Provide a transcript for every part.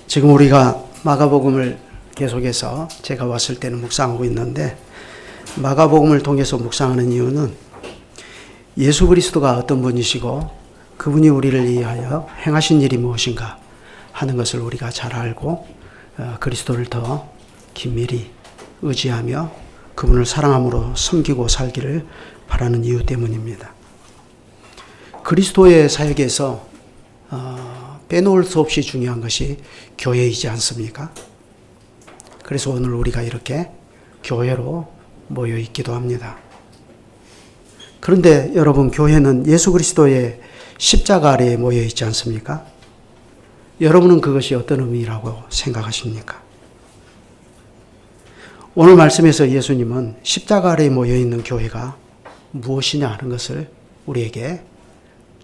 지금 우리가 마가복음을 계속해서 제가 왔을 때는 묵상하고 있는데, 마가복음을 통해서 묵상하는 이유는 예수 그리스도가 어떤 분이시고 그분이 우리를 위하여 행하신 일이 무엇인가 하는 것을 우리가 잘 알고 그리스도를 더 긴밀히 의지하며 그분을 사랑함으로 섬기고 살기를 바라는 이유 때문입니다. 그리스도의 사역에서 빼놓을 수 없이 중요한 것이 교회이지 않습니까? 그래서 오늘 우리가 이렇게 교회로 모여 있기도 합니다. 그런데 여러분, 교회는 예수 그리스도의 십자가 아래에 모여 있지 않습니까? 여러분은 그것이 어떤 의미라고 생각하십니까? 오늘 말씀에서 예수님은 십자가 아래에 모여 있는 교회가 무엇이냐 하는 것을 우리에게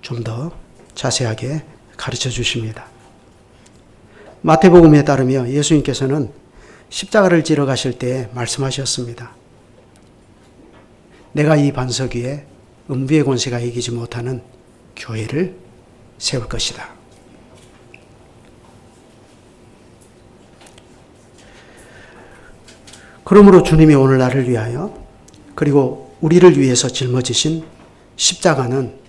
좀 더 자세하게 가르쳐 주십니다. 마태복음에 따르면 예수님께서는 십자가를 지러 가실 때 말씀하셨습니다. 내가 이 반석 위에 음부의 권세가 이기지 못하는 교회를 세울 것이다. 그러므로 주님이 오늘 나를 위하여 그리고 우리를 위해서 짊어지신 십자가는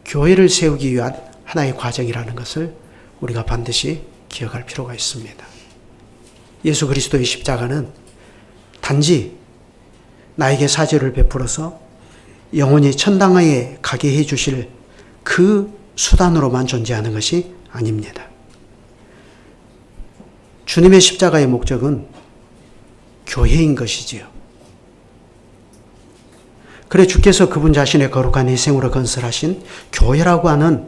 교회를 세우기 위한 하나의 과정이라는 것을 우리가 반드시 기억할 필요가 있습니다. 예수 그리스도의 십자가는 단지 나에게 사죄를 베풀어서 영원히 천당에 가게 해 주실 그 수단으로만 존재하는 것이 아닙니다. 주님의 십자가의 목적은 교회인 것이지요. 그래 주께서 그분 자신의 거룩한 희생으로 건설하신 교회라고 하는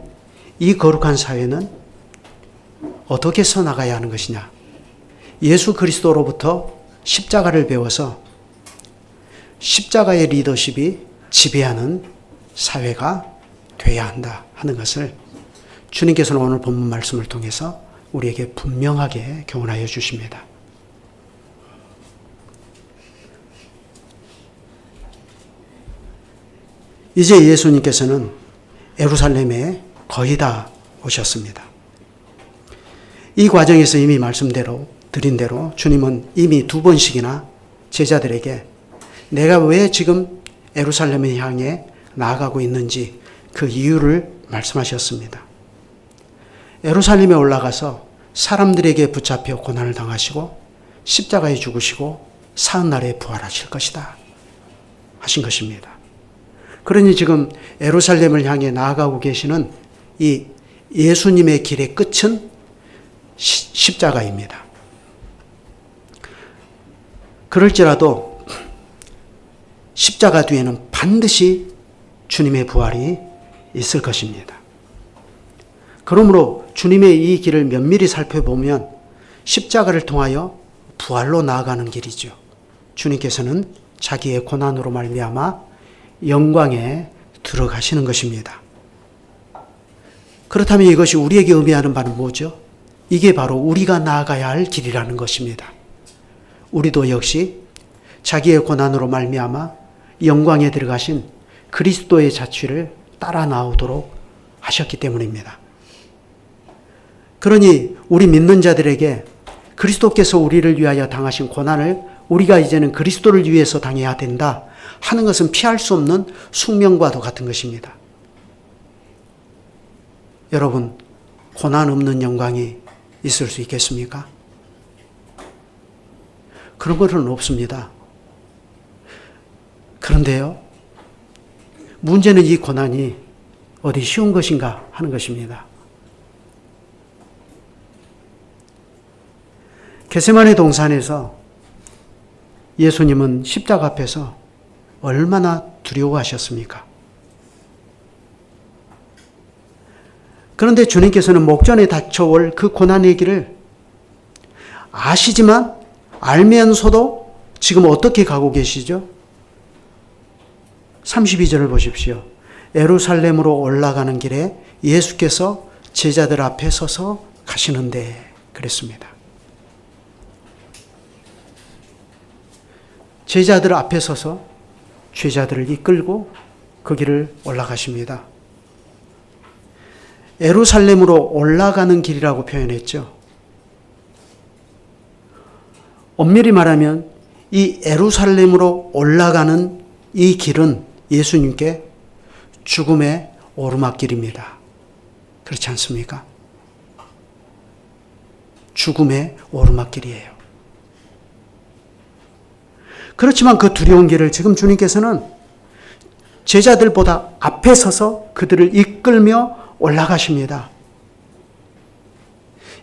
이 거룩한 사회는 어떻게 서나가야 하는 것이냐? 예수 그리스도로부터 십자가를 배워서 십자가의 리더십이 지배하는 사회가 돼야 한다 하는 것을 주님께서는 오늘 본문 말씀을 통해서 우리에게 분명하게 교훈하여 주십니다. 이제 예수님께서는 예루살렘에 거의 다 오셨습니다. 이 과정에서 이미 드린 대로 주님은 이미 2번씩이나 제자들에게 내가 왜 지금 예루살렘을 향해 나아가고 있는지 그 이유를 말씀하셨습니다. 예루살렘에 올라가서 사람들에게 붙잡혀 고난을 당하시고 십자가에 죽으시고 사흘날에 부활하실 것이다 하신 것입니다. 그러니 지금 예루살렘을 향해 나아가고 계시는 이 예수님의 길의 끝은 십자가입니다. 그럴지라도 십자가 뒤에는 반드시 주님의 부활이 있을 것입니다. 그러므로 주님의 이 길을 면밀히 살펴보면 십자가를 통하여 부활로 나아가는 길이죠. 주님께서는 자기의 고난으로 말미암아 영광에 들어가시는 것입니다. 그렇다면 이것이 우리에게 의미하는 바는 뭐죠? 이게 바로 우리가 나아가야 할 길이라는 것입니다. 우리도 역시 자기의 고난으로 말미암아 영광에 들어가신 그리스도의 자취를 따라 나오도록 하셨기 때문입니다. 그러니 우리 믿는 자들에게 그리스도께서 우리를 위하여 당하신 고난을 우리가 이제는 그리스도를 위해서 당해야 된다 하는 것은 피할 수 없는 숙명과도 같은 것입니다. 여러분, 고난 없는 영광이 있을 수 있겠습니까? 그런 것은 없습니다. 그런데요, 문제는 이 고난이 어디 쉬운 것인가 하는 것입니다. 겟세마네 동산에서 예수님은 십자가 앞에서 얼마나 두려워하셨습니까? 그런데 주님께서는 목전에 닥쳐올 그 고난의 길을 아시지만 알면서도 지금 어떻게 가고 계시죠? 32절을 보십시오. 예루살렘으로 올라가는 길에 예수께서 제자들 앞에 서서 가시는데 그랬습니다. 제자들 앞에 서서 제자들을 이끌고 그 길을 올라가십니다. 예루살렘으로 올라가는 길이라고 표현했죠. 엄밀히 말하면 이 예루살렘으로 올라가는 이 길은 예수님께 죽음의 오르막길입니다. 그렇지 않습니까? 죽음의 오르막길이에요. 그렇지만 그 두려운 길을 지금 주님께서는 제자들보다 앞에 서서 그들을 이끌며 올라가십니다.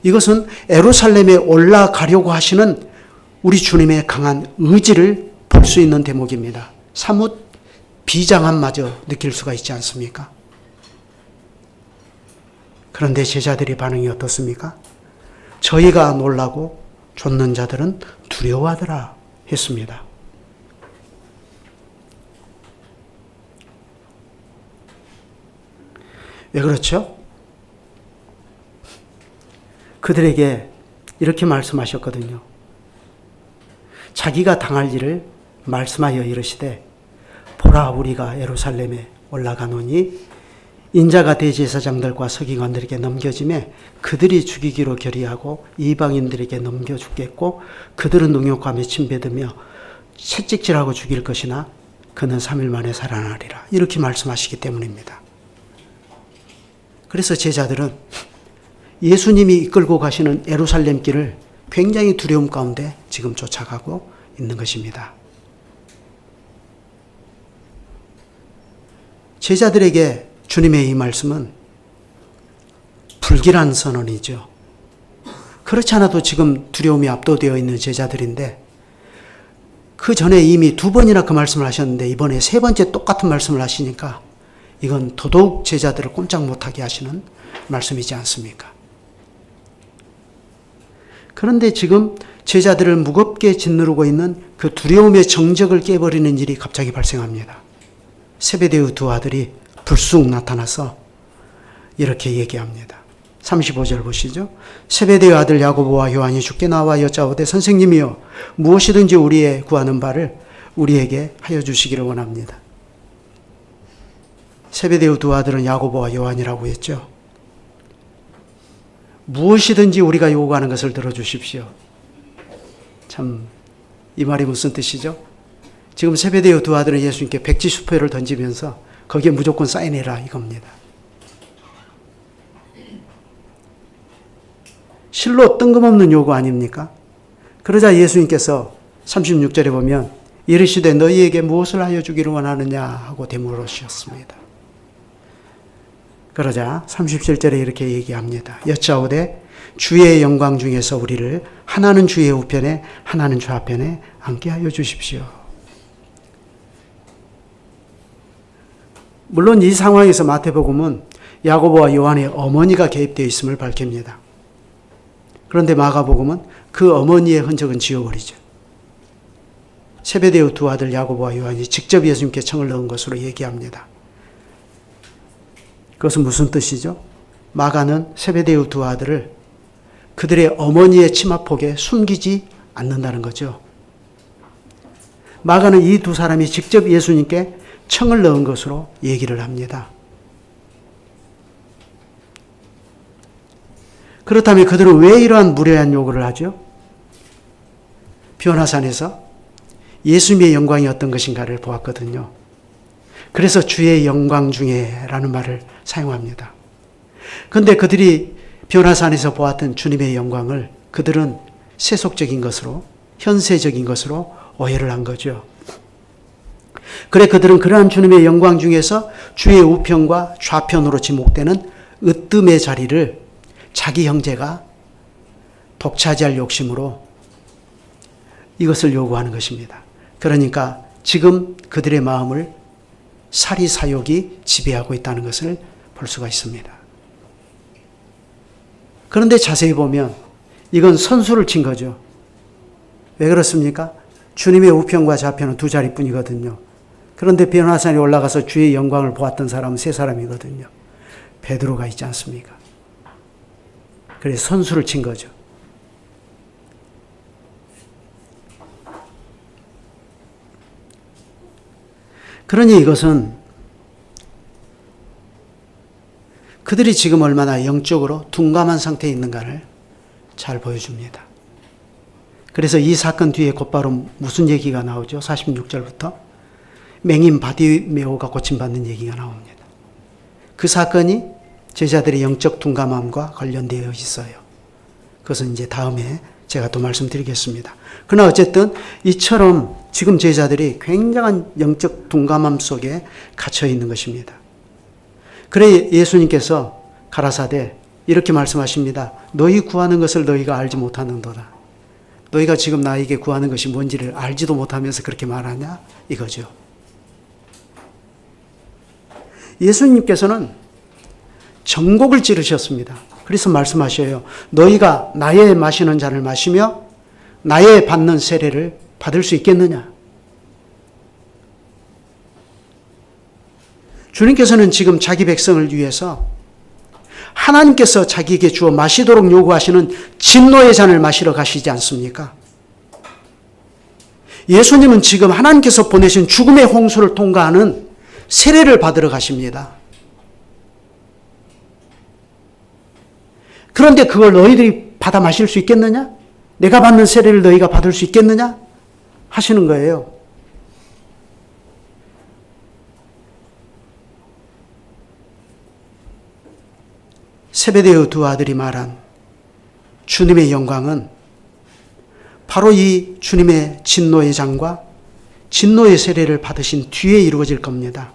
이것은 예루살렘에 올라가려고 하시는 우리 주님의 강한 의지를 볼 수 있는 대목입니다. 사뭇 비장함마저 느낄 수가 있지 않습니까? 그런데 제자들의 반응이 어떻습니까? 저희가 놀라고 좇는 자들은 두려워하더라 했습니다. 왜 그렇죠? 그들에게 이렇게 말씀하셨거든요. 자기가 당할 일을 말씀하여 이르시되 보라 우리가 예루살렘에 올라가노니 인자가 대제사장들과 서기관들에게 넘겨지매 그들이 죽이기로 결의하고 이방인들에게 넘겨주겠고 그들은 능욕함에 침뱉으며 채찍질하고 죽일 것이나 그는 3일 만에 살아나리라. 이렇게 말씀하시기 때문입니다. 그래서 제자들은 예수님이 이끌고 가시는 예루살렘 길을 굉장히 두려움 가운데 지금 쫓아가고 있는 것입니다. 제자들에게 주님의 이 말씀은 불길한 선언이죠. 그렇지 않아도 지금 두려움이 압도되어 있는 제자들인데 그 전에 이미 2번이나 그 말씀을 하셨는데 이번에 3번째 똑같은 말씀을 하시니까 이건 더더욱 제자들을 꼼짝 못하게 하시는 말씀이지 않습니까? 그런데 지금 제자들을 무겁게 짓누르고 있는 그 두려움의 정적을 깨버리는 일이 갑자기 발생합니다. 세베대의 2 아들이 불쑥 나타나서 이렇게 얘기합니다. 35절 보시죠. 세베대의 아들 야고보와 요한이 주께 나와 여짜오되 선생님이여 무엇이든지 우리의 구하는 바를 우리에게 하여 주시기를 원합니다. 세베대의 2 아들은 야고보와 요한이라고 했죠. 무엇이든지 우리가 요구하는 것을 들어주십시오. 참 이 말이 무슨 뜻이죠? 지금 세베대의 2 아들은 예수님께 백지수표를 던지면서 거기에 무조건 사인해라 이겁니다. 실로 뜬금없는 요구 아닙니까? 그러자 예수님께서 36절에 보면 이르시되 너희에게 무엇을 하여 주기를 원하느냐 하고 되물으셨습니다. 그러자 37절에 이렇게 얘기합니다. 여짜오되 주의 영광 중에서 우리를 하나는 주의 우편에 하나는 좌편에 앉게 하여 주십시오. 물론 이 상황에서 마태복음은 야고보와 요한의 어머니가 개입되어 있음을 밝힙니다. 그런데 마가복음은 그 어머니의 흔적은 지워버리죠. 세베대의 2 아들 야고보와 요한이 직접 예수님께 청을 넣은 것으로 얘기합니다. 그것은 무슨 뜻이죠? 마가는 세베대의 2 아들을 그들의 어머니의 치마폭에 숨기지 않는다는 거죠. 마가는 이 2 사람이 직접 예수님께 청을 넣은 것으로 얘기를 합니다. 그렇다면 그들은 왜 이러한 무례한 요구를 하죠? 변화산에서 예수님의 영광이 어떤 것인가를 보았거든요. 그래서 주의 영광 중에 라는 말을 사용합니다. 그런데 그들이 변화산에서 보았던 주님의 영광을 그들은 세속적인 것으로 현세적인 것으로 오해를 한 거죠. 그래 그들은 그러한 주님의 영광 중에서 주의 우편과 좌편으로 지목되는 으뜸의 자리를 자기 형제가 독차지할 욕심으로 이것을 요구하는 것입니다. 그러니까 지금 그들의 마음을 사리사욕이 지배하고 있다는 것을 볼 수가 있습니다. 그런데 자세히 보면 이건 선수를 친 거죠. 왜 그렇습니까? 주님의 우편과 좌편은 2 자리뿐이거든요. 그런데 변화산에 올라가서 주의 영광을 보았던 사람은 3 사람이거든요. 베드로가 있지 않습니까? 그래서 선수를 친 거죠. 그러니 이것은 그들이 지금 얼마나 영적으로 둔감한 상태에 있는가를 잘 보여줍니다. 그래서 이 사건 뒤에 곧바로 무슨 얘기가 나오죠? 46절부터 맹인 바디메오가 고침받는 얘기가 나옵니다. 그 사건이 제자들의 영적 둔감함과 관련되어 있어요. 그것은 이제 다음에 제가 또 말씀드리겠습니다. 그러나 어쨌든 이처럼 지금 제자들이 굉장한 영적 둔감함 속에 갇혀 있는 것입니다. 그래 예수님께서 가라사대 이렇게 말씀하십니다. 너희 구하는 것을 너희가 알지 못하는도다. 너희가 지금 나에게 구하는 것이 뭔지를 알지도 못하면서 그렇게 말하냐? 이거죠. 예수님께서는 정곡을 찌르셨습니다. 그래서 말씀하셔요. 너희가 나의 마시는 잔을 마시며 나의 받는 세례를 받을 수 있겠느냐? 주님께서는 지금 자기 백성을 위해서 하나님께서 자기에게 주어 마시도록 요구하시는 진노의 잔을 마시러 가시지 않습니까? 예수님은 지금 하나님께서 보내신 죽음의 홍수를 통과하는 세례를 받으러 가십니다. 그런데 그걸 너희들이 받아 마실 수 있겠느냐? 내가 받는 세례를 너희가 받을 수 있겠느냐? 하시는 거예요. 세베대의 두 아들이 말한 주님의 영광은 바로 이 주님의 진노의 잔과 진노의 세례를 받으신 뒤에 이루어질 겁니다.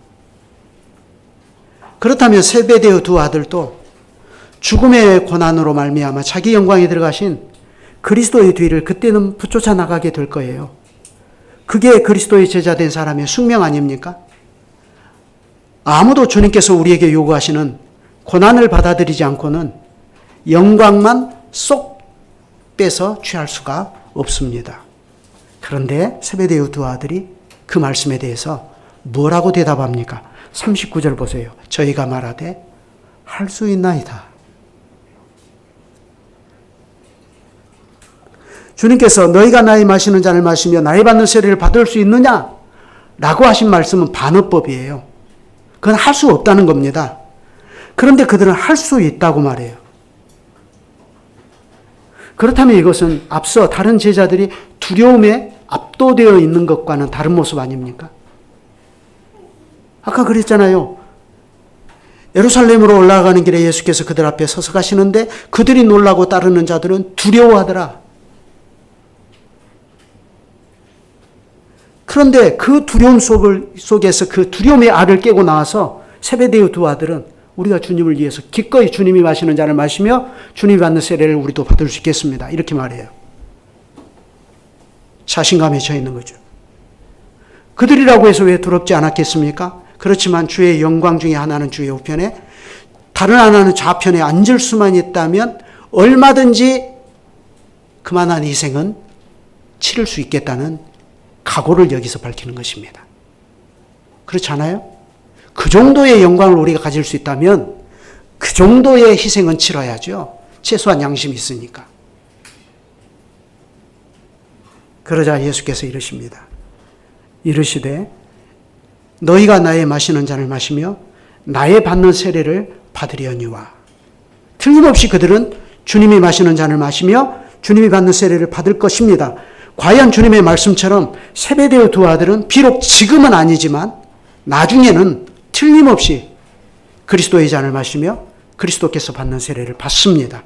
그렇다면 세베대의 두 아들도 죽음의 고난으로 말미암아 자기 영광에 들어가신 그리스도의 뒤를 그때는 붙쫓아 나가게 될 거예요. 그게 그리스도의 제자된 사람의 숙명 아닙니까? 아무도 주님께서 우리에게 요구하시는 고난을 받아들이지 않고는 영광만 쏙 빼서 취할 수가 없습니다. 그런데 세베대의 두 아들이 그 말씀에 대해서 뭐라고 대답합니까? 39절 보세요. 저희가 말하되 할 수 있나이다. 주님께서 너희가 나의 마시는 잔을 마시며 나의 받는 세례를 받을 수 있느냐? 라고 하신 말씀은 반어법이에요. 그건 할 수 없다는 겁니다. 그런데 그들은 할 수 있다고 말해요. 그렇다면 이것은 앞서 다른 제자들이 두려움에 압도되어 있는 것과는 다른 모습 아닙니까? 아까 그랬잖아요. 예루살렘으로 올라가는 길에 예수께서 그들 앞에 서서 가시는데 그들이 놀라고 따르는 자들은 두려워하더라. 그런데 그 두려움 속에서 그 두려움의 알을 깨고 나와서 세베대의 두 아들은 우리가 주님을 위해서 기꺼이 주님이 마시는 잔을 마시며 주님이 받는 세례를 우리도 받을 수 있겠습니다. 이렇게 말해요. 자신감에 져 있는 거죠. 그들이라고 해서 왜 두렵지 않았겠습니까? 그렇지만 주의 영광 중에 하나는 주의 우편에 다른 하나는 좌편에 앉을 수만 있다면 얼마든지 그만한 희생은 치를 수 있겠다는 각오를 여기서 밝히는 것입니다. 그렇지 않아요? 그 정도의 영광을 우리가 가질 수 있다면 그 정도의 희생은 치러야죠. 최소한 양심이 있으니까. 그러자 예수께서 이르십니다. 이르시되 너희가 나의 마시는 잔을 마시며 나의 받는 세례를 받으려니와. 틀림없이 그들은 주님이 마시는 잔을 마시며 주님이 받는 세례를 받을 것입니다. 과연 주님의 말씀처럼 세베대의 두 아들은 비록 지금은 아니지만 나중에는 틀림없이 그리스도의 잔을 마시며 그리스도께서 받는 세례를 받습니다.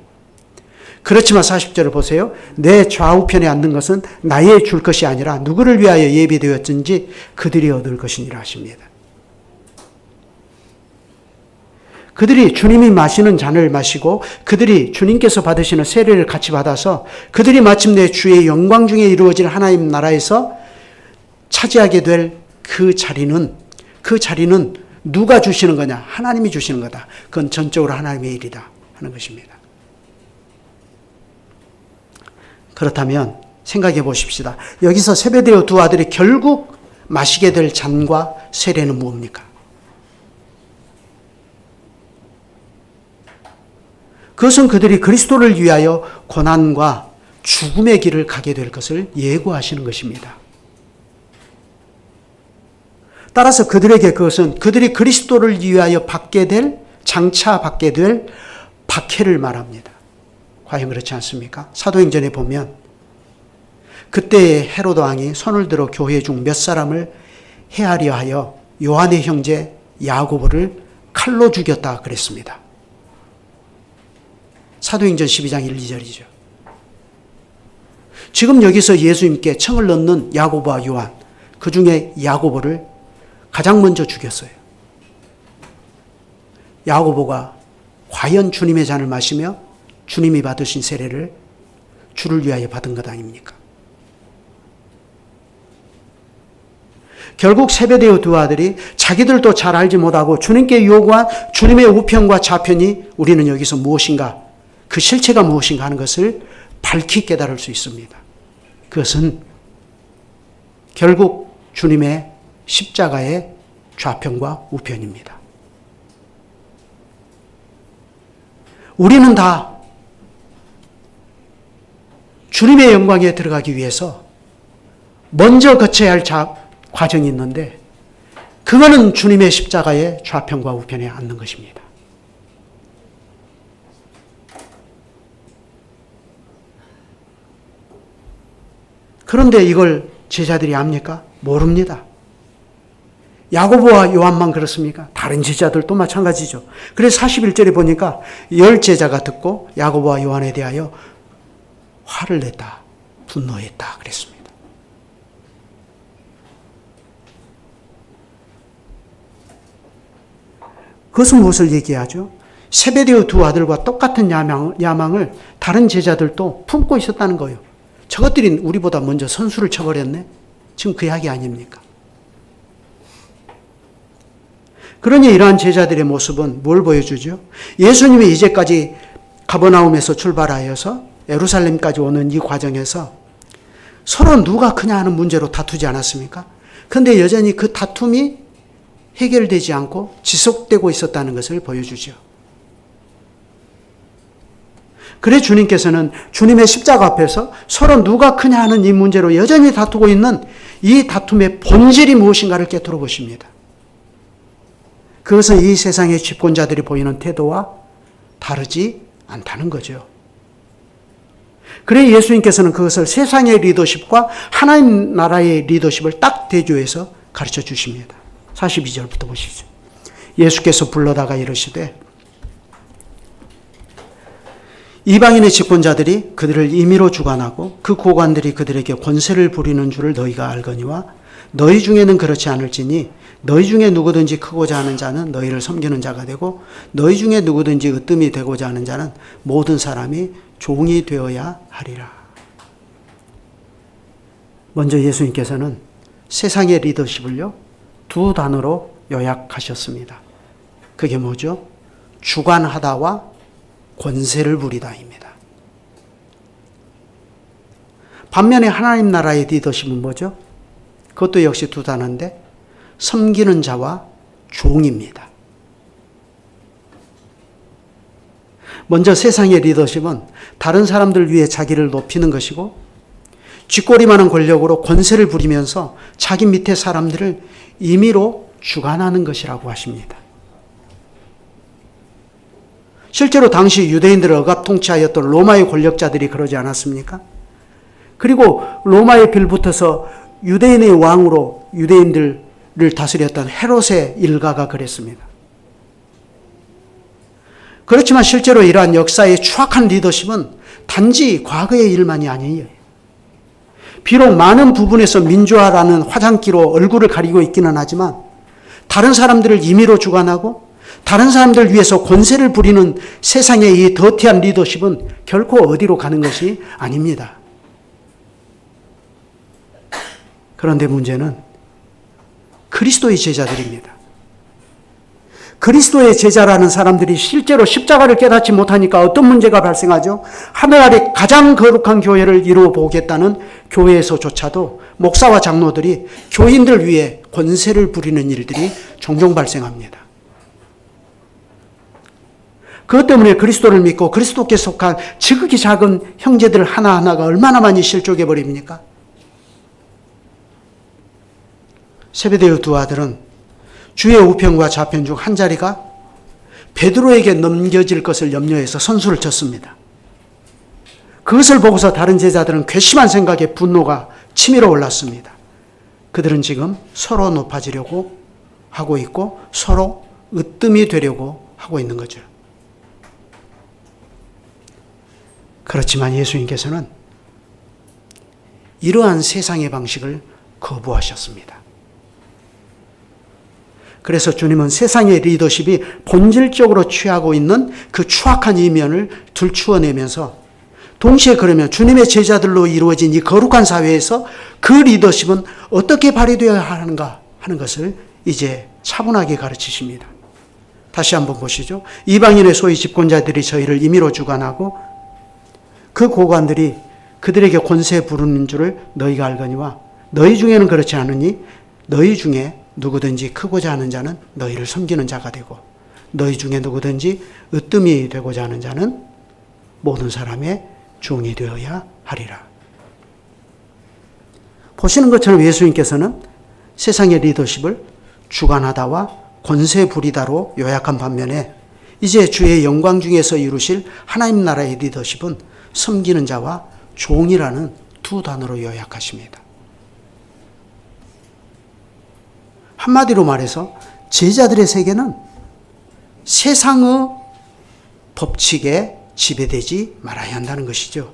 그렇지만 40절을 보세요. 내 좌우편에 앉는 것은 나의 줄 것이 아니라 누구를 위하여 예비되었든지 그들이 얻을 것이니라 하십니다. 그들이 주님이 마시는 잔을 마시고 그들이 주님께서 받으시는 세례를 같이 받아서 그들이 마침내 주의 영광 중에 이루어질 하나님 나라에서 차지하게 될 그 자리는 누가 주시는 거냐? 하나님이 주시는 거다. 그건 전적으로 하나님의 일이다 하는 것입니다. 그렇다면 생각해 보십시다. 여기서 세베대의 두 아들이 결국 마시게 될 잔과 세례는 뭡니까? 그것은 그들이 그리스도를 위하여 고난과 죽음의 길을 가게 될 것을 예고하시는 것입니다. 따라서 그들에게 그것은 그들이 그리스도를 위하여 받게 될 장차 받게 될 박해를 말합니다. 과연 그렇지 않습니까? 사도행전에 보면 그때 헤로드 왕이 손을 들어 교회 중 몇 사람을 해하려 하여 요한의 형제 야고보를 칼로 죽였다 그랬습니다. 사도행전 12장 1, 2절이죠. 지금 여기서 예수님께 청을 넣는 야고보와 요한, 그 중에 야고보를 가장 먼저 죽였어요. 야고보가 과연 주님의 잔을 마시며 주님이 받으신 세례를 주를 위하여 받은 것 아닙니까? 결국 세베대의 두 아들이 자기들도 잘 알지 못하고 주님께 요구한 주님의 우편과 좌편이 우리는 여기서 무엇인가, 그 실체가 무엇인가 하는 것을 밝히 깨달을 수 있습니다. 그것은 결국 주님의 십자가의 좌편과 우편입니다. 우리는 다 주님의 영광에 들어가기 위해서 먼저 거쳐야 할 과정이 있는데, 그거는 주님의 십자가의 좌편과 우편에 앉는 것입니다. 그런데 이걸 제자들이 압니까? 모릅니다. 야고보와 요한만 그렇습니까? 다른 제자들도 마찬가지죠. 그래서 41절에 보니까 10제자가 듣고 야고보와 요한에 대하여 화를 냈다, 분노했다 그랬습니다. 그것은 무엇을 얘기하죠? 세베대의 두 아들과 똑같은 야망을 다른 제자들도 품고 있었다는 거예요. 저것들이 우리보다 먼저 선수를 쳐버렸네. 지금 그 이야기 아닙니까? 그러니 이러한 제자들의 모습은 뭘 보여주죠? 예수님이 이제까지 가버나움에서 출발하여서 예루살렘까지 오는 이 과정에서 서로 누가 크냐 하는 문제로 다투지 않았습니까? 그런데 여전히 그 다툼이 해결되지 않고 지속되고 있었다는 것을 보여주죠. 그래 주님께서는 주님의 십자가 앞에서 서로 누가 크냐 하는 이 문제로 여전히 다투고 있는 이 다툼의 본질이 무엇인가를 깨뜨려 보십니다. 그것은 이 세상의 집권자들이 보이는 태도와 다르지 않다는 거죠. 그래 예수님께서는 그것을 세상의 리더십과 하나님 나라의 리더십을 딱 대조해서 가르쳐 주십니다. 42절부터 보시죠. 예수께서 불러다가 이르시되 이방인의 집권자들이 그들을 임의로 주관하고 그 고관들이 그들에게 권세를 부리는 줄을 너희가 알거니와 너희 중에는 그렇지 않을지니 너희 중에 누구든지 크고자 하는 자는 너희를 섬기는 자가 되고 너희 중에 누구든지 으뜸이 되고자 하는 자는 모든 사람이 종이 되어야 하리라. 먼저 예수님께서는 세상의 리더십을요, 두 단어로 요약하셨습니다. 그게 뭐죠? 주관하다와 권세를 부리다입니다. 반면에 하나님 나라의 리더십은 뭐죠? 그것도 역시 두 단어인데 섬기는 자와 종입니다. 먼저 세상의 리더십은 다른 사람들 위해 자기를 높이는 것이고 쥐꼬리만한 권력으로 권세를 부리면서 자기 밑에 사람들을 임의로 주관하는 것이라고 하십니다. 실제로 당시 유대인들을 억압 통치하였던 로마의 권력자들이 그러지 않았습니까? 그리고 로마에 빌붙어서 유대인의 왕으로 유대인들을 다스렸던 헤롯의 일가가 그랬습니다. 그렇지만 실제로 이러한 역사의 추악한 리더십은 단지 과거의 일만이 아니에요. 비록 많은 부분에서 민주화라는 화장기로 얼굴을 가리고 있기는 하지만 다른 사람들을 임의로 주관하고 다른 사람들 위해서 권세를 부리는 세상의 이 더티한 리더십은 결코 어디로 가는 것이 아닙니다. 그런데 문제는 그리스도의 제자들입니다. 그리스도의 제자라는 사람들이 실제로 십자가를 깨닫지 못하니까 어떤 문제가 발생하죠? 하늘 아래 가장 거룩한 교회를 이루어 보겠다는 교회에서조차도 목사와 장로들이 교인들 위해 권세를 부리는 일들이 종종 발생합니다. 그것 때문에 그리스도를 믿고 그리스도께 속한 지극히 작은 형제들 하나하나가 얼마나 많이 실족해 버립니까? 세베대의 두 아들은 주의 우편과 좌편 중 한 자리가 베드로에게 넘겨질 것을 염려해서 선수를 쳤습니다. 그것을 보고서 다른 제자들은 괘씸한 생각에 분노가 치밀어 올랐습니다. 그들은 지금 서로 높아지려고 하고 있고 서로 으뜸이 되려고 하고 있는 거죠. 그렇지만 예수님께서는 이러한 세상의 방식을 거부하셨습니다. 그래서 주님은 세상의 리더십이 본질적으로 취하고 있는 그 추악한 이면을 들추어내면서 동시에 그러면 주님의 제자들로 이루어진 이 거룩한 사회에서 그 리더십은 어떻게 발휘되어야 하는가 하는 것을 이제 차분하게 가르치십니다. 다시 한번 보시죠. 이방인의 소위 집권자들이 저희를 임의로 주관하고 그 고관들이 그들에게 권세 부르는 줄을 너희가 알거니와 너희 중에는 그렇지 않으니 너희 중에 누구든지 크고자 하는 자는 너희를 섬기는 자가 되고 너희 중에 누구든지 으뜸이 되고자 하는 자는 모든 사람의 종이 되어야 하리라. 보시는 것처럼 예수님께서는 세상의 리더십을 주관하다와 권세 부리다로 요약한 반면에 이제 주의 영광 중에서 이루실 하나님 나라의 리더십은 섬기는 자와 종이라는 두 단어로 요약하십니다. 한마디로 말해서 제자들의 세계는 세상의 법칙에 지배되지 말아야 한다는 것이죠.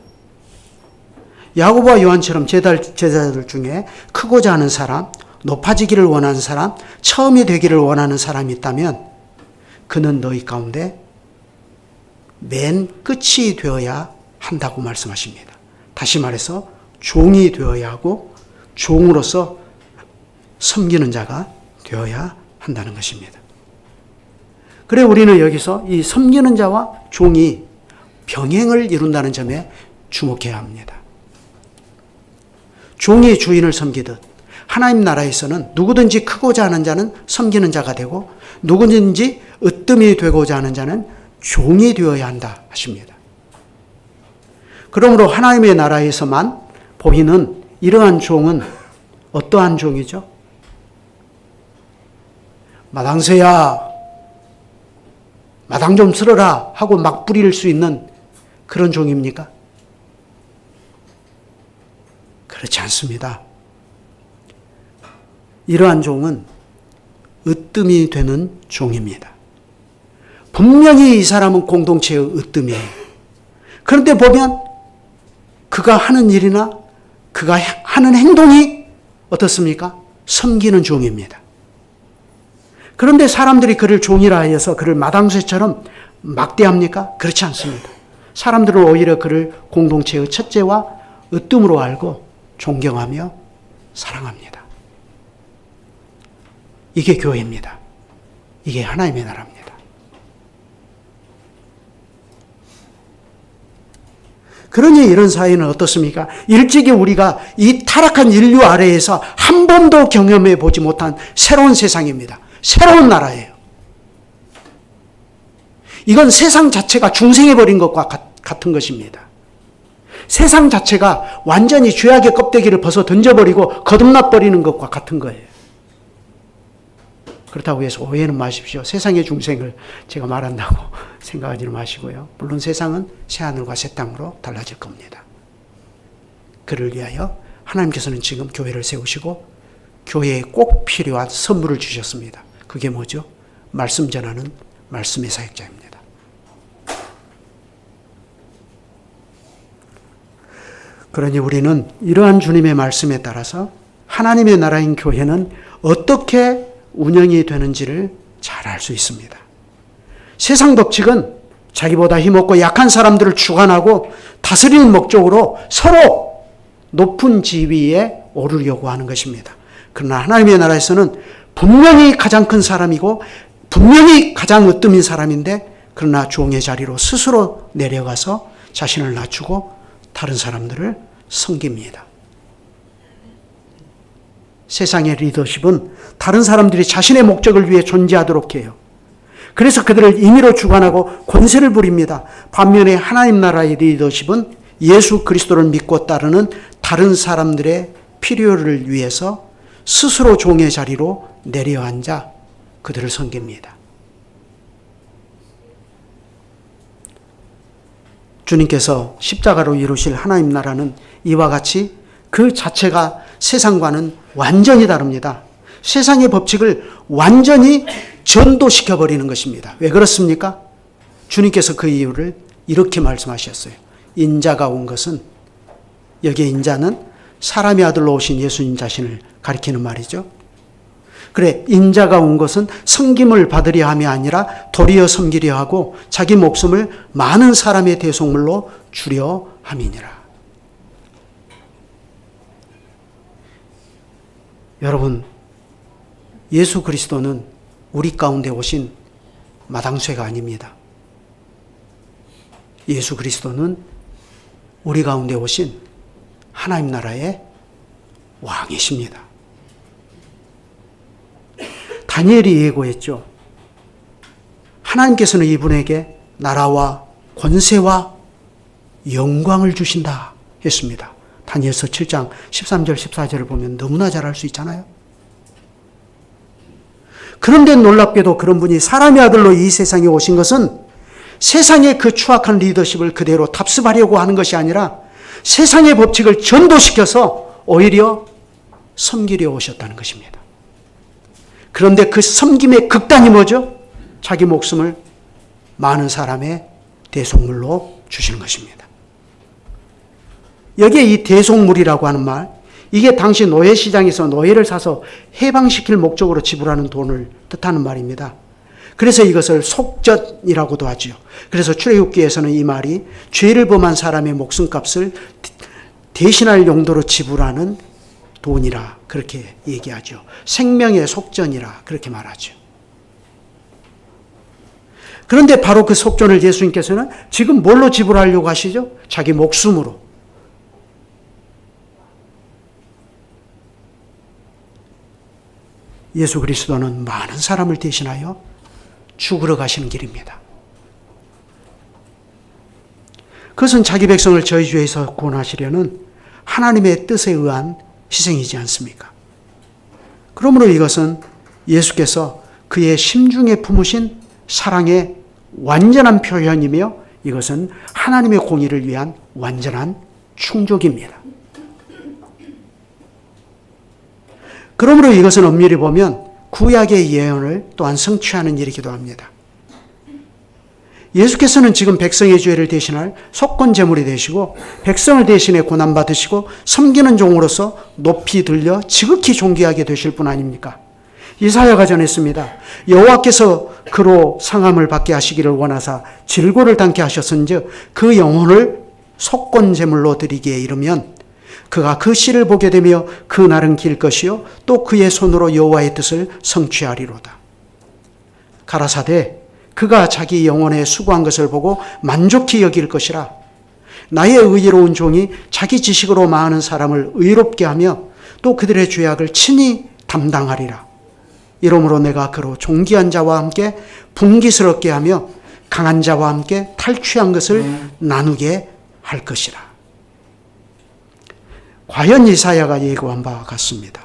야고보와 요한처럼 제자들 중에 크고자 하는 사람, 높아지기를 원하는 사람, 처음이 되기를 원하는 사람이 있다면 그는 너희 가운데 맨 끝이 되어야 한다고 말씀하십니다. 다시 말해서 종이 되어야 하고 종으로서 섬기는 자가 되어야 한다는 것입니다. 그래 우리는 여기서 이 섬기는 자와 종이 병행을 이룬다는 점에 주목해야 합니다. 종이 주인을 섬기듯 하나님 나라에서는 누구든지 크고자 하는 자는 섬기는 자가 되고 누구든지 으뜸이 되고자 하는 자는 종이 되어야 한다 하십니다. 그러므로 하나님의 나라에서만 보이는 이러한 종은 어떠한 종이죠? 마당새야, 마당 좀 쓸어라 하고 막 부릴 수 있는 그런 종입니까? 그렇지 않습니다. 이러한 종은 으뜸이 되는 종입니다. 분명히 이 사람은 공동체의 으뜸이에요. 그런데 보면 그가 하는 일이나 그가 하는 행동이 어떻습니까? 섬기는 종입니다. 그런데 사람들이 그를 종이라 하여서 그를 마당쇠처럼 막대합니까? 그렇지 않습니다. 사람들은 오히려 그를 공동체의 첫째와 으뜸으로 알고 존경하며 사랑합니다. 이게 교회입니다. 이게 하나님의 나라입니다. 그러니 이런 사회는 어떻습니까? 일찍이 우리가 이 타락한 인류 아래에서 한 번도 경험해 보지 못한 새로운 세상입니다. 새로운 나라예요. 이건 세상 자체가 중생해버린 것과 같은 것입니다. 세상 자체가 완전히 죄악의 껍데기를 벗어 던져버리고 거듭나버리는 것과 같은 거예요. 그렇다고 해서 오해는 마십시오. 세상의 중생을 제가 말한다고 생각하지 마시고요. 물론 세상은 새하늘과 새 땅으로 달라질 겁니다. 그를 위하여 하나님께서는 지금 교회를 세우시고 교회에 꼭 필요한 선물을 주셨습니다. 그게 뭐죠? 말씀 전하는 말씀의 사역자입니다. 그러니 우리는 이러한 주님의 말씀에 따라서 하나님의 나라인 교회는 어떻게 운영이 되는지를 잘 알 수 있습니다. 세상 법칙은 자기보다 힘없고 약한 사람들을 주관하고 다스리는 목적으로 서로 높은 지위에 오르려고 하는 것입니다. 그러나 하나님의 나라에서는 분명히 가장 큰 사람이고 분명히 가장 으뜸인 사람인데 그러나 종의 자리로 스스로 내려가서 자신을 낮추고 다른 사람들을 섬깁니다. 세상의 리더십은 다른 사람들이 자신의 목적을 위해 존재하도록 해요. 그래서 그들을 임의로 주관하고 권세를 부립니다. 반면에 하나님 나라의 리더십은 예수 그리스도를 믿고 따르는 다른 사람들의 필요를 위해서 스스로 종의 자리로 내려앉아 그들을 섬깁니다. 주님께서 십자가로 이루실 하나님 나라는 이와 같이 그 자체가 세상과는 완전히 다릅니다. 세상의 법칙을 완전히 전도시켜버리는 것입니다. 왜 그렇습니까? 주님께서 그 이유를 이렇게 말씀하셨어요. 인자가 온 것은, 여기에 인자는 사람의 아들로 오신 예수님 자신을 가리키는 말이죠. 그래, 인자가 온 것은 섬김을 받으려 함이 아니라 도리어 섬기려 하고 자기 목숨을 많은 사람의 대속물로 주려 함이니라. 여러분, 예수 그리스도는 우리 가운데 오신 마당쇠가 아닙니다. 예수 그리스도는 우리 가운데 오신 하나님 나라의 왕이십니다. 다니엘이 예고했죠. 하나님께서는 이분에게 나라와 권세와 영광을 주신다 했습니다. 다니엘서 7장 13절 14절을 보면 너무나 잘 알 수 있잖아요. 그런데 놀랍게도 그런 분이 사람의 아들로 이 세상에 오신 것은 세상의 그 추악한 리더십을 그대로 답습하려고 하는 것이 아니라 세상의 법칙을 전도시켜서 오히려 섬기려 오셨다는 것입니다. 그런데 그 섬김의 극단이 뭐죠? 자기 목숨을 많은 사람의 대속물로 주시는 것입니다. 여기에 이 대속물이라고 하는 말, 이게 당시 노예시장에서 노예를 사서 해방시킬 목적으로 지불하는 돈을 뜻하는 말입니다. 그래서 이것을 속전이라고도 하죠. 그래서 출애굽기에서는 이 말이 죄를 범한 사람의 목숨값을 대신할 용도로 지불하는 돈이라 그렇게 얘기하죠. 생명의 속전이라 그렇게 말하죠. 그런데 바로 그 속전을 예수님께서는 지금 뭘로 지불하려고 하시죠? 자기 목숨으로. 예수 그리스도는 많은 사람을 대신하여 죽으러 가시는 길입니다. 그것은 자기 백성을 저희 죄에서 구원하시려는 하나님의 뜻에 의한 희생이지 않습니까? 그러므로 이것은 예수께서 그의 심중에 품으신 사랑의 완전한 표현이며 이것은 하나님의 공의를 위한 완전한 충족입니다. 그러므로 이것은 엄밀히 보면 구약의 예언을 또한 성취하는 일이기도 합니다. 예수께서는 지금 백성의 죄를 대신할 속건 제물이 되시고 백성을 대신해 고난받으시고 섬기는 종으로서 높이 들려 지극히 존귀하게 되실 분 아닙니까? 이사야가 전했습니다. 여호와께서 그로 상함을 받게 하시기를 원하사 질고를 당케 하셨은즉 그 영혼을 속건 제물로 드리기에 이르면 그가 그 씨를 보게 되며 그 날은 길 것이요 또 그의 손으로 여호와의 뜻을 성취하리로다. 가라사대 그가 자기 영혼에 수고한 것을 보고 만족히 여길 것이라. 나의 의로운 종이 자기 지식으로 많은 사람을 의롭게 하며 또 그들의 죄악을 친히 담당하리라. 이러므로 내가 그로 존귀한 자와 함께 분기스럽게 하며 강한 자와 함께 탈취한 것을 나누게 할 것이라. 과연 이사야가 예고한 바와 같습니다.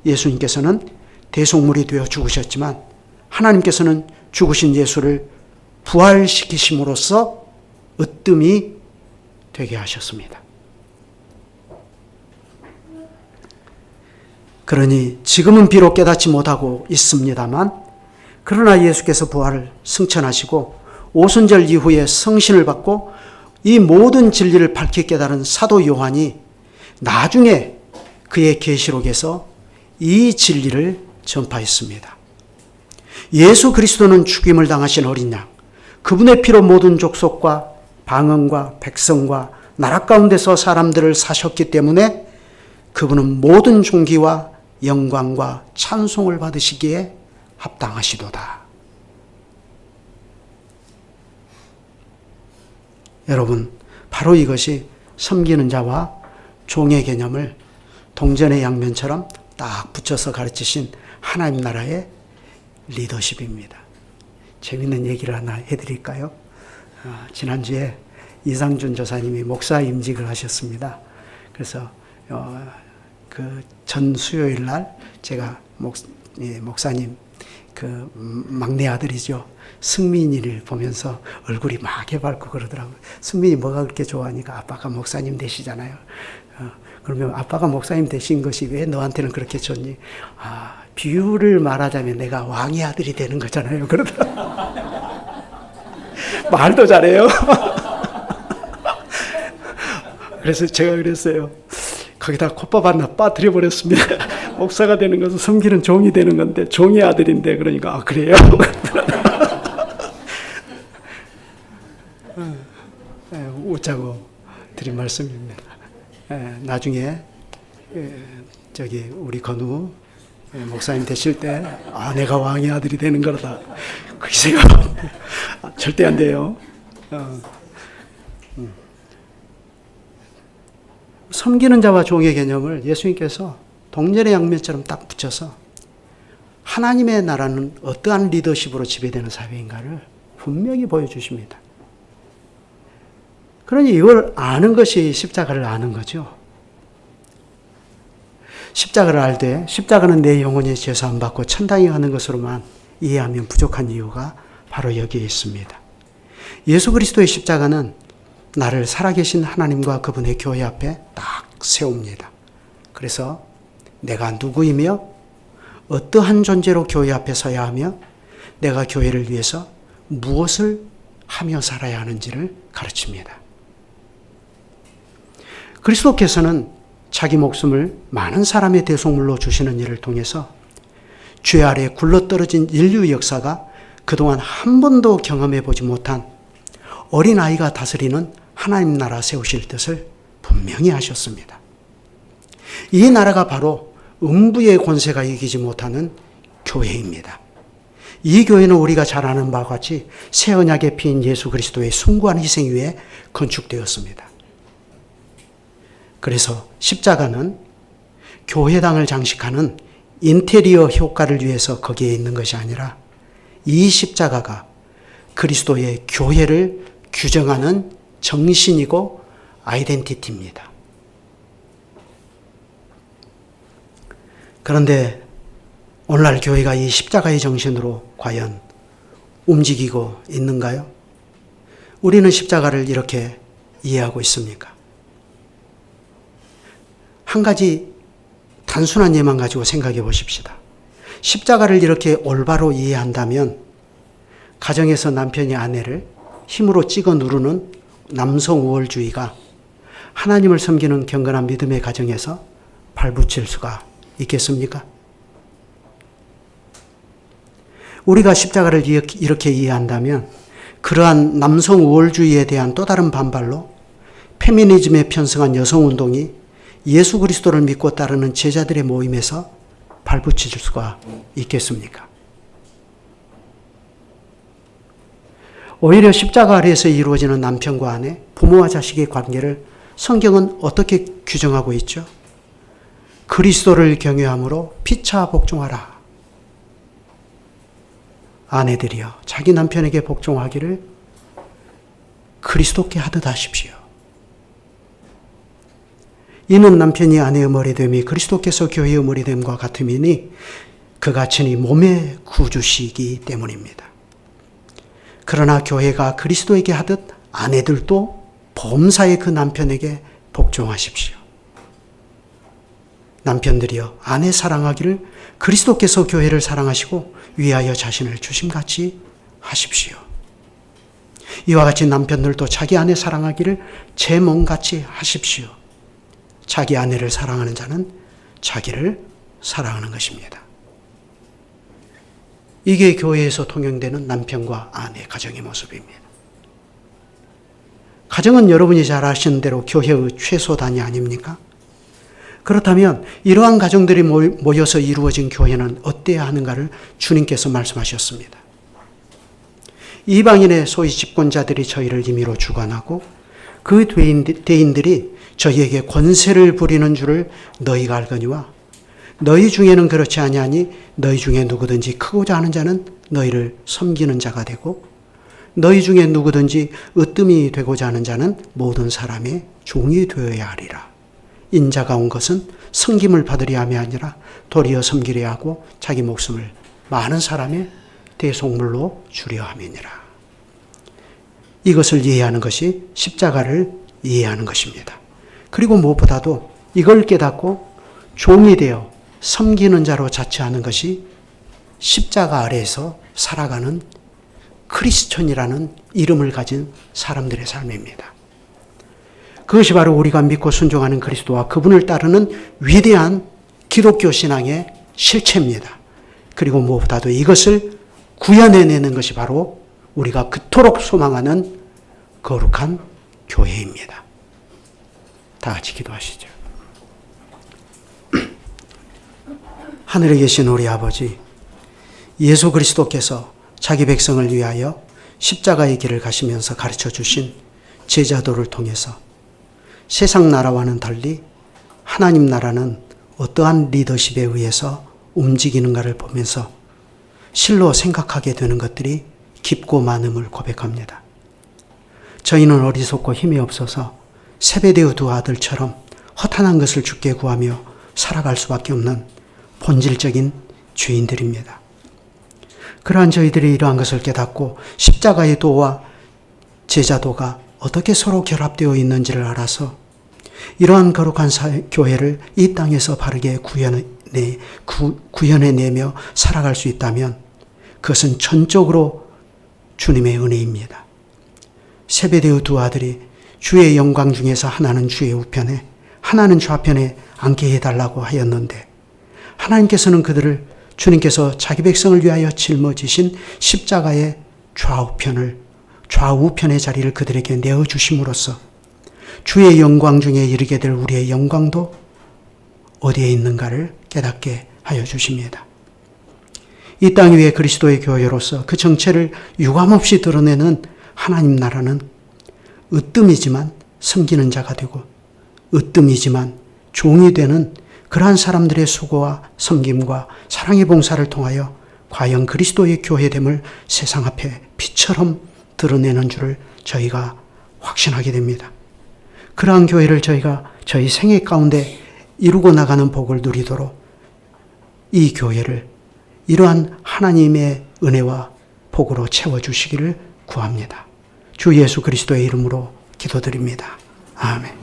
예수님께서는 대속물이 되어 죽으셨지만 하나님께서는 죽으신 예수를 부활시키심으로써 으뜸이 되게 하셨습니다. 그러니 지금은 비록 깨닫지 못하고 있습니다만 그러나 예수께서 부활을 승천하시고 오순절 이후에 성신을 받고 이 모든 진리를 밝히 깨달은 사도 요한이 나중에 그의 계시록에서 이 진리를 전파했습니다. 예수 그리스도는 죽임을 당하신 어린 양, 그분의 피로 모든 족속과 방언과 백성과 나라 가운데서 사람들을 사셨기 때문에 그분은 모든 존귀와 영광과 찬송을 받으시기에 합당하시도다. 여러분, 바로 이것이 섬기는 자와 종의 개념을 동전의 양면처럼 딱 붙여서 가르치신 하나님 나라의 리더십입니다. 재밌는 얘기를 하나 해드릴까요? 지난주에 이상준 조사님이 목사 임직을 하셨습니다. 그래서 그 전 수요일 날 제가 목사님 그 막내 아들이죠. 승민이를 보면서 얼굴이 막 해맑고 그러더라고요. 승민이 뭐가 그렇게 좋아하니까 아빠가 목사님 되시잖아요. 그러면 아빠가 목사님 되신 것이 왜 너한테는 그렇게 좋니? 비유를 말하자면 내가 왕의 아들이 되는 거잖아요. 그러더라고요. 말도 잘해요. 그래서 제가 그랬어요. 거기다 콧밥 하나 빠뜨려버렸습니다. 목사가 되는 것은 섬기는 종이 되는 건데 종의 아들인데 그러니까 그래요? 웃자고 드린 말씀입니다. 나중에 저기 우리 건우 목사님 되실 때 내가 왕의 아들이 되는 거다. 그렇게 생각합니다. 절대 안 돼요. 섬기는 자와 종의 개념을 예수님께서 동전의 양면처럼 딱 붙여서 하나님의 나라는 어떠한 리더십으로 지배되는 사회인가를 분명히 보여주십니다. 그러니 이걸 아는 것이 십자가를 아는 거죠. 십자가를 알되 십자가는 내 영혼이 죄사 안 받고 천당에 가는 것으로만 이해하면 부족한 이유가 바로 여기에 있습니다. 예수 그리스도의 십자가는 나를 살아계신 하나님과 그분의 교회 앞에 딱 세웁니다. 그래서 내가 누구이며 어떠한 존재로 교회 앞에 서야 하며 내가 교회를 위해서 무엇을 하며 살아야 하는지를 가르칩니다. 그리스도께서는 자기 목숨을 많은 사람의 대속물로 주시는 일을 통해서 죄 아래 굴러떨어진 인류 역사가 그동안 한 번도 경험해 보지 못한 어린아이가 다스리는 하나님 나라 세우실 뜻을 분명히 하셨습니다. 이 나라가 바로 음부의 권세가 이기지 못하는 교회입니다. 이 교회는 우리가 잘 아는 바와 같이 새 언약에 피인 예수 그리스도의 숭고한 희생 위에 건축되었습니다. 그래서 십자가는 교회당을 장식하는 인테리어 효과를 위해서 거기에 있는 것이 아니라 이 십자가가 그리스도의 교회를 규정하는 정신이고 아이덴티티입니다. 그런데 오늘날 교회가 이 십자가의 정신으로 과연 움직이고 있는가요? 우리는 십자가를 이렇게 이해하고 있습니까? 한 가지 단순한 예만 가지고 생각해 보십시다. 십자가를 이렇게 올바로 이해한다면 가정에서 남편이 아내를 힘으로 찍어 누르는 남성 우월주의가 하나님을 섬기는 경건한 믿음의 가정에서 발붙일 수가 있겠습니까? 우리가 십자가를 이렇게 이해한다면 그러한 남성 우월주의에 대한 또 다른 반발로 페미니즘에 편승한 여성운동이 예수 그리스도를 믿고 따르는 제자들의 모임에서 발붙일 수가 있겠습니까? 오히려 십자가 아래에서 이루어지는 남편과 아내, 부모와 자식의 관계를 성경은 어떻게 규정하고 있죠? 그리스도를 경외함으로 피차 복종하라. 아내들이여 자기 남편에게 복종하기를 그리스도께 하듯 하십시오. 이는 남편이 아내의 머리됨이 그리스도께서 교회의 머리됨과 같음이니 그가 친히 몸의 구주시기 때문입니다. 그러나 교회가 그리스도에게 하듯 아내들도 범사의 그 남편에게 복종하십시오. 남편들이여 아내 사랑하기를 그리스도께서 교회를 사랑하시고 위하여 자신을 주심같이 하십시오. 이와 같이 남편들도 자기 아내 사랑하기를 제 몸같이 하십시오. 자기 아내를 사랑하는 자는 자기를 사랑하는 것입니다. 이게 교회에서 통용되는 남편과 아내 가정의 모습입니다. 가정은 여러분이 잘 아시는 대로 교회의 최소 단위 아닙니까? 그렇다면 이러한 가정들이 모여서 이루어진 교회는 어때야 하는가를 주님께서 말씀하셨습니다. 이방인의 소위 집권자들이 저희를 임의로 주관하고 그 대인들이 저희에게 권세를 부리는 줄을 너희가 알거니와 너희 중에는 그렇지 아니하니 너희 중에 누구든지 크고자 하는 자는 너희를 섬기는 자가 되고 너희 중에 누구든지 으뜸이 되고자 하는 자는 모든 사람의 종이 되어야 하리라. 인자가 온 것은 섬김을 받으려 함이 아니라 도리어 섬기려 하고 자기 목숨을 많은 사람의 대속물로 주려 함이니라. 이것을 이해하는 것이 십자가를 이해하는 것입니다. 그리고 무엇보다도 이걸 깨닫고 종이 되어 섬기는 자로 자처하는 것이 십자가 아래에서 살아가는 크리스천이라는 이름을 가진 사람들의 삶입니다. 그것이 바로 우리가 믿고 순종하는 그리스도와 그분을 따르는 위대한 기독교 신앙의 실체입니다. 그리고 무엇보다도 이것을 구현해내는 것이 바로 우리가 그토록 소망하는 거룩한 교회입니다. 다 같이 기도하시죠. 하늘에 계신 우리 아버지, 예수 그리스도께서 자기 백성을 위하여 십자가의 길을 가시면서 가르쳐 주신 제자도를 통해서 세상 나라와는 달리 하나님 나라는 어떠한 리더십에 의해서 움직이는가를 보면서 실로 생각하게 되는 것들이 깊고 많음을 고백합니다. 저희는 어리석고 힘이 없어서 세베대의 두 아들처럼 허탄한 것을 주께 구하며 살아갈 수밖에 없는 본질적인 죄인들입니다. 그러한 저희들이 이러한 것을 깨닫고 십자가의 도와 제자도가 어떻게 서로 결합되어 있는지를 알아서 이러한 거룩한 교회를 이 땅에서 바르게 구현해내며 살아갈 수 있다면 그것은 전적으로 주님의 은혜입니다. 세베대의 두 아들이 주의 영광 중에서 하나는 주의 우편에 하나는 좌편에 앉게 해달라고 하였는데 하나님께서는 그들을 주님께서 자기 백성을 위하여 짊어지신 십자가의 좌우편의 자리를 그들에게 내어주심으로써 주의 영광 중에 이르게 될 우리의 영광도 어디에 있는가를 깨닫게 하여 주십니다. 이 땅 위에 그리스도의 교회로서 그 정체를 유감없이 드러내는 하나님 나라는 으뜸이지만 섬기는 자가 되고 으뜸이지만 종이 되는 그러한 사람들의 수고와 섬김과 사랑의 봉사를 통하여 과연 그리스도의 교회됨을 세상 앞에 빛처럼 드러내는 줄을 저희가 확신하게 됩니다. 그러한 교회를 저희가 저희 생애 가운데 이루고 나가는 복을 누리도록 이 교회를 이러한 하나님의 은혜와 복으로 채워주시기를 구합니다. 주 예수 그리스도의 이름으로 기도드립니다. 아멘.